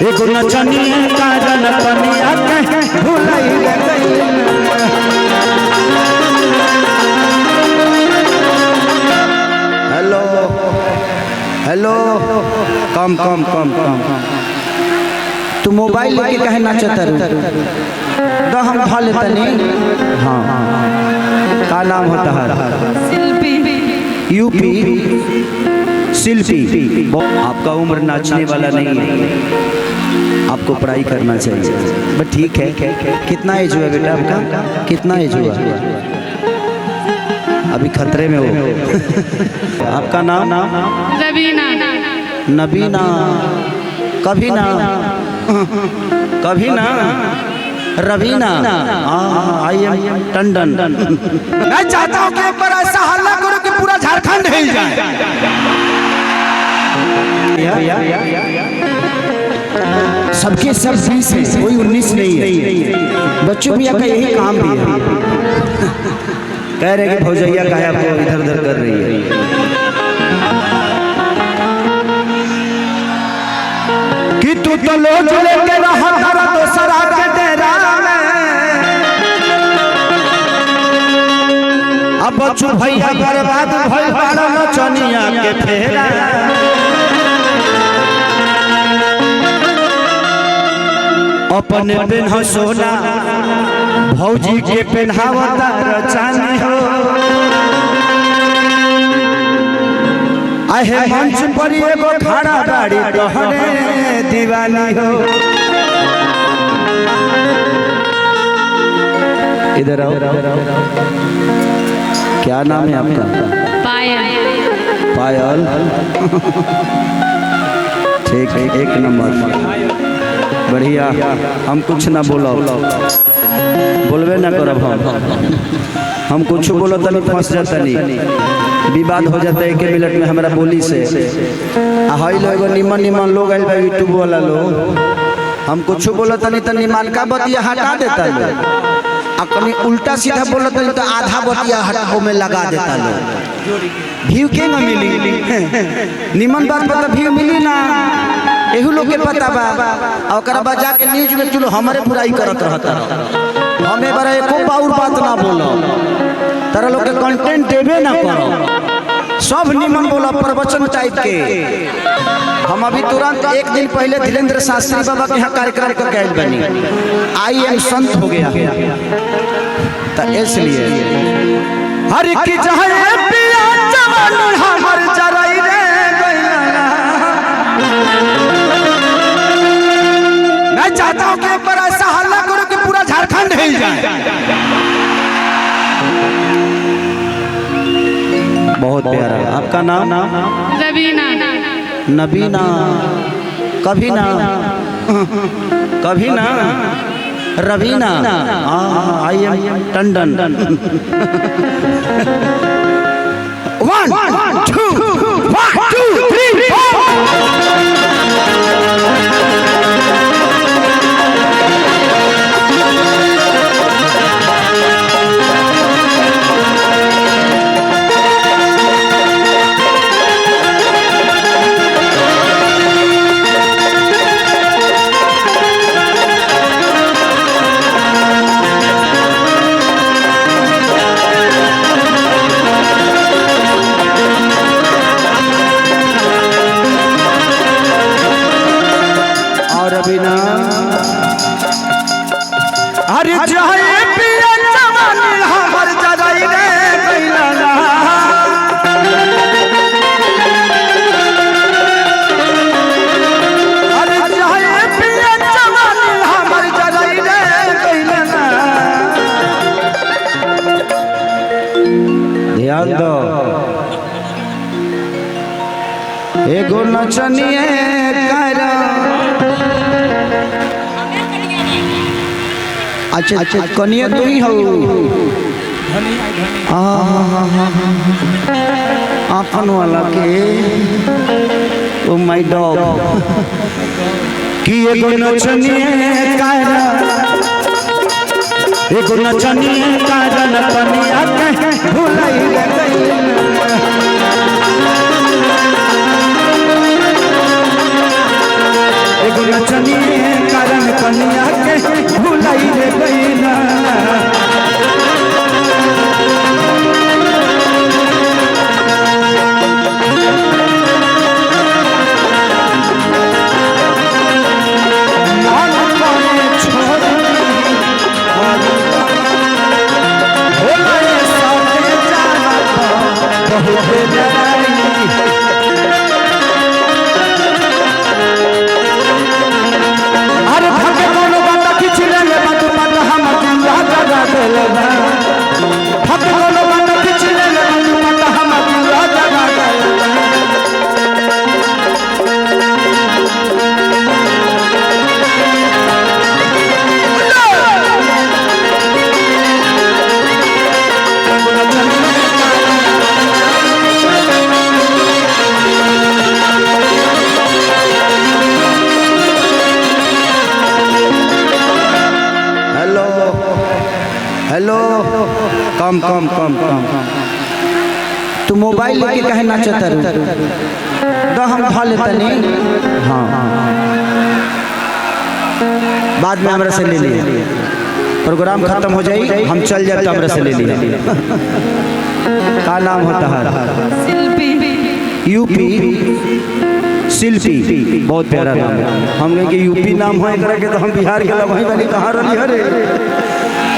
एगो नचनिए काजल कनिया के भुलाई गई। हेलो हेलो कम कम कम कम तू मोबाइल लेके कहे नाचता तो हम खा लेता नहीं। हाँ का नाम होता है? यूपी शिल्पी। आपका उम्र नाचने वाला नहीं है, आपको पढ़ाई करना चाहिए। बट ठीक है, कितना एज हुआ बेटा आपका? कितना एज हुआ? अभी खतरे में हो। आपका नाम? रवीना। नबीना। कभी ना कभी ना रवीना। I am Tandon. मैं चाहता हूँ कि एक बार ऐसा हल्ला करो कि पूरा झारखंड हिल जाए। सबके सब 20 है, कोई 19 नहीं है। बच्चों भैया का यही काम भी है। कह रहे कि भौजैया का है, आपको इधर उधर कर रही है कि तू तो लोग लेके रहा तारा दोसरा के डेरा में। अब बच्चू भैया बर्बाद भइल बाड़ा नचनिया के फेरा। अपने पेन्ह सोना भौजी के पेन्हावता रचानी हो। आहे मंच पर एगो खड़ा गाड़ी तोहरे दीवानी हो। इधर आओ। क्या नाम है आपका? पायल। पायल। ठीक है, एक नंबर, बढ़िया। हम कुछ ना बोलो, बोलबे ना करब। हम कुछ बोलो तनी फंस जाता नहीं, विवाद हो जाता है 1 मिनट में हमारा बोली से। हाई लोग निमन निमन लोग आइल बा यूट्यूब वाला लोग, हम कुछ बोलो तनी तो निमन का बतिया हटा देता लोग, आ कहीं उल्टा सीधा बोलो तनी तो आधा बतिया हटाओ में लगा देता लोग। व्यू के न मिली? निमन बात पता व्यू मिली ना, एहू लोग के पता बा। और बजा के न्यूज में चलो हमारे बुराई करत रहता। हमें बड़ा एको बाउर बात ना बोलो, तारा लोग के कंटेंट देवे ना करो, सब निमन बोलो प्रवचन टाइप के। हम अभी तुरंत 1 दिन पहले धीरेन्द्र शास्त्री बाबा के यहाँ कार्यक्रम कर गए बनी, आई एम संत हो गया। तो इसलिए हर की जहाँ पिया जवान हमर जराई रे गइला। मैं चाहता हूँ कि एक बार ऐसा हल्ला करो कि पूरा झारखंड हिल जाए। बहुत प्यारा। आपका नाम? रवीना। नबीना। कभी ना कभी ना रवीना। I am Tandon. 1 2 1 2 3 4। रवीना। अरे चाहे पिया जवान हमर जराई रे गइला ना। अरे चाहे पिया जवान हमर जराई रे गइला ना। ध्यान दो, एगो नचनिए करा। अच्छा अच्छा, कनिया तू ही हो? आपन वाला के ओ माय डॉग कि एगो नचनिए कारा, एगो नचनिए कारा न कनिया के भुलाई गई। एगो नचनी कारण कनिया के भुलाई रे बहिना हेलो कम कम कम कम तू मोबाइल लेके कहे नाचता रू हम ढा लेता नहीं। हाँ बाद में हमरा से ले लिए प्रोग्राम खत्म हो जाए हम चल जाए तो हमरा से ले लिए। का नाम होता है? शिल्पी। यूपी शिल्पी बहुत प्यारा नाम है। हम कहें कि यूपी नाम हो के तो हम बिहार के लोग वहीं कहाँ रही हरे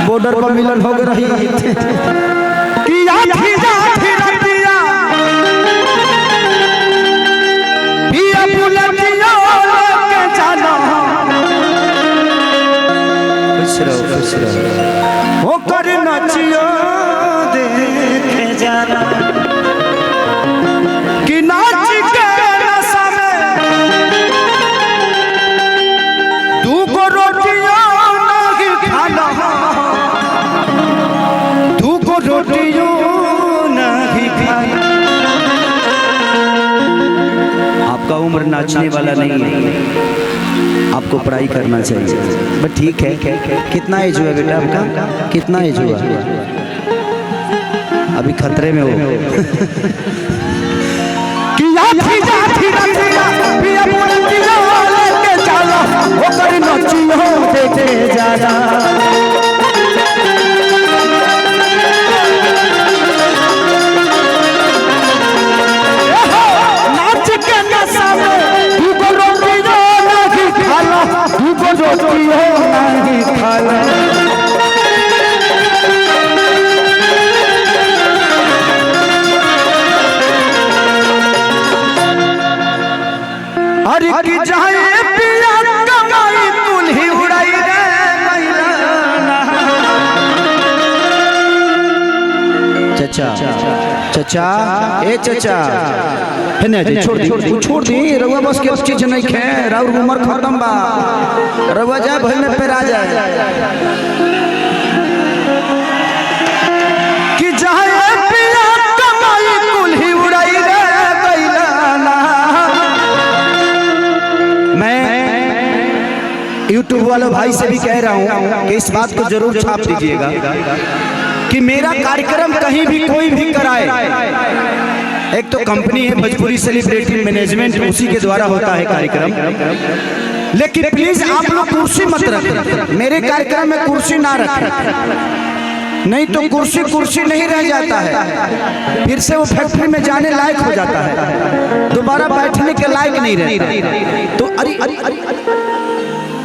बॉर्डर पर मिलन हो रही हो कर नचियो देखे जाना कि नाच के नशा में तू को रोटियां नहीं खाना रोटियों नहीं खाई। आपका उम्र नाचने वाला नहीं है, आपको पढ़ाई करना चाहिए। बट ठीक है, कितना एज हुआ बेटा आपका? कितना एज हुआ? अभी खतरे में हो अरे की जाए पिया कमाई तुलही उड़ाई रे मैना। चचा चचा ए चचा है ना जी छोड़ दी रउआ बस के चीज नहीं खे राउर उम्र खत्म बा रउआ जाए भई में पे आ जाए कि जाए पिया कमाई तुलही उड़ाई रे मैना। मैं यूट्यूब वालों भाई से भी कह रहा हूँ कि इस बात को जरूर छाप दीजिएगा कि मेरा कार्यक्रम कहीं भी कोई भी कराए, एक तो कंपनी है भोजपुरी सेलिब्रिटी मैनेजमेंट, उसी के द्वारा होता है कार्यक्रम, लेकिन प्लीज आप लोग कुर्सी मत रखें मेरे कार्यक्रम में, कुर्सी ना रखें, नहीं तो कुर्सी नहीं रह जाता है, फिर से वो फैक्ट्री में जाने लायक हो जाता है, दोबारा बैठने के लायक नहीं रहता। तो अरे